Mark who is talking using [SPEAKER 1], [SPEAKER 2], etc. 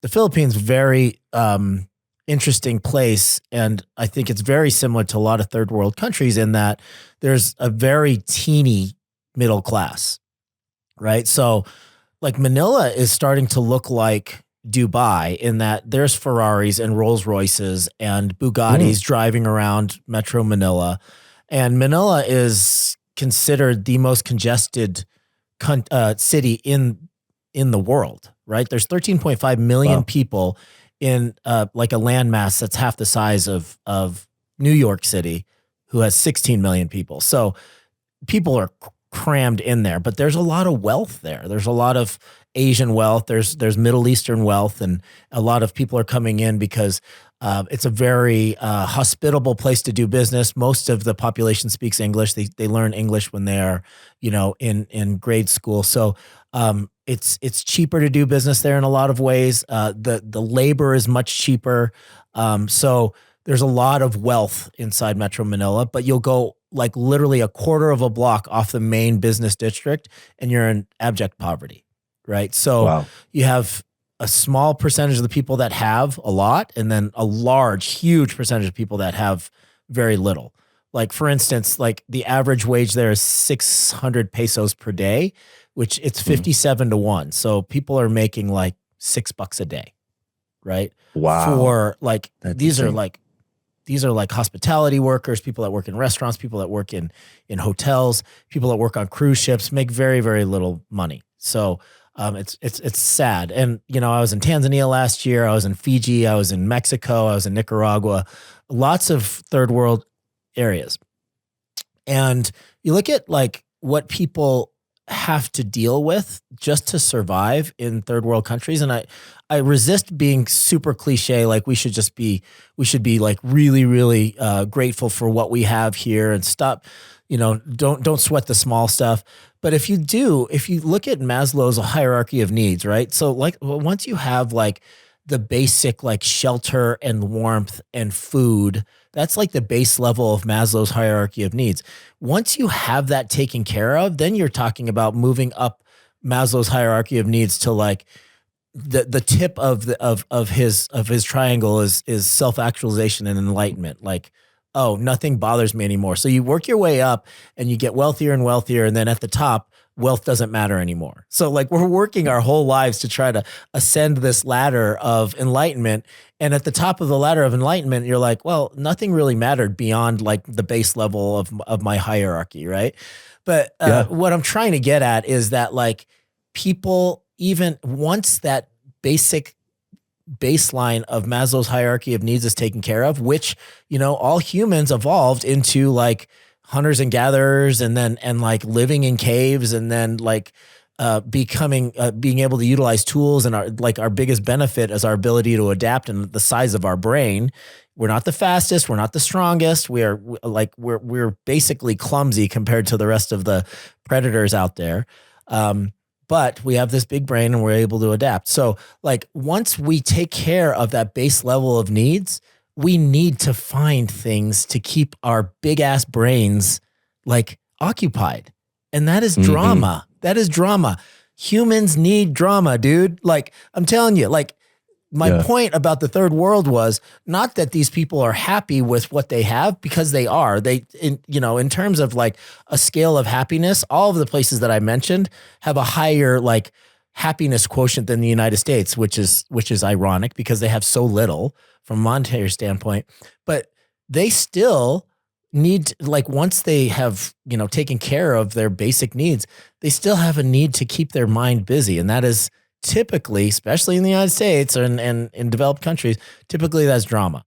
[SPEAKER 1] the Philippines, very interesting place. And I think it's very similar to a lot of third world countries in that there's a very teeny middle class, right? So like Manila is starting to look like Dubai in that there's Ferraris and Rolls Royces and Bugattis driving around Metro Manila. And Manila is considered the most congested city in the world, right? There's 13.5 million people in like a landmass that's half the size of New York City, who has 16 million people. So people are crammed in there, but there's a lot of wealth there. There's a lot of Asian wealth. There's Middle Eastern wealth, and a lot of people are coming in because it's a very hospitable place to do business. Most of the population speaks English. They learn English when they are, in grade school. So it's cheaper to do business there in a lot of ways. The labor is much cheaper. So there's a lot of wealth inside Metro Manila, but you'll go like literally a quarter of a block off the main business district and you're in abject poverty, right? So you have a small percentage of the people that have a lot, and then a huge percentage of people that have very little. Like for instance, like the average wage there is 600 pesos per day, which it's 57 to 1. So people are making like $6 a day, right?
[SPEAKER 2] Wow.
[SPEAKER 1] For like, these are like hospitality workers, people that work in restaurants, people that work in hotels, people that work on cruise ships make very, very little money. So it's sad. And, I was in Tanzania last year. I was in Fiji. I was in Mexico. I was in Nicaragua, lots of third world areas. And you look at like what people have to deal with just to survive in third world countries. And I resist being super cliche. Like we should be like really, really grateful for what we have here and stop, don't sweat the small stuff. But if you look at Maslow's hierarchy of needs, right? So like once you have like the basic like shelter and warmth and food, that's like the base level of Maslow's hierarchy of needs. Once you have that taken care of, then you're talking about moving up Maslow's hierarchy of needs to like the tip of his triangle is self-actualization and enlightenment. Like, oh, nothing bothers me anymore. So you work your way up and you get wealthier and wealthier. And then at the top, wealth doesn't matter anymore. So like we're working our whole lives to try to ascend this ladder of enlightenment. And at the top of the ladder of enlightenment, you're like, well, nothing really mattered beyond like the base level of my hierarchy. Right. But what I'm trying to get at is that like people, even once that basic baseline of Maslow's hierarchy of needs is taken care of, which, all humans evolved into like hunters and gatherers and like living in caves and then like being able to utilize tools, and our biggest benefit is our ability to adapt and the size of our brain. We're not the fastest. We're not the strongest. We're basically clumsy compared to the rest of the predators out there. But we have this big brain and we're able to adapt. So like once we take care of that base level of needs, we need to find things to keep our big ass brains like occupied. And that is drama. That is drama. Humans need drama, dude. Like I'm telling you, like my point about the third world was not that these people are happy with what they have, because they are. In terms of like a scale of happiness, all of the places that I mentioned have a higher like happiness quotient than the United States, which is ironic because they have so little from a monetary standpoint. But they still need, like once they have, taken care of their basic needs, they still have a need to keep their mind busy. And that is typically, especially in the United States and in developed countries, typically that's drama.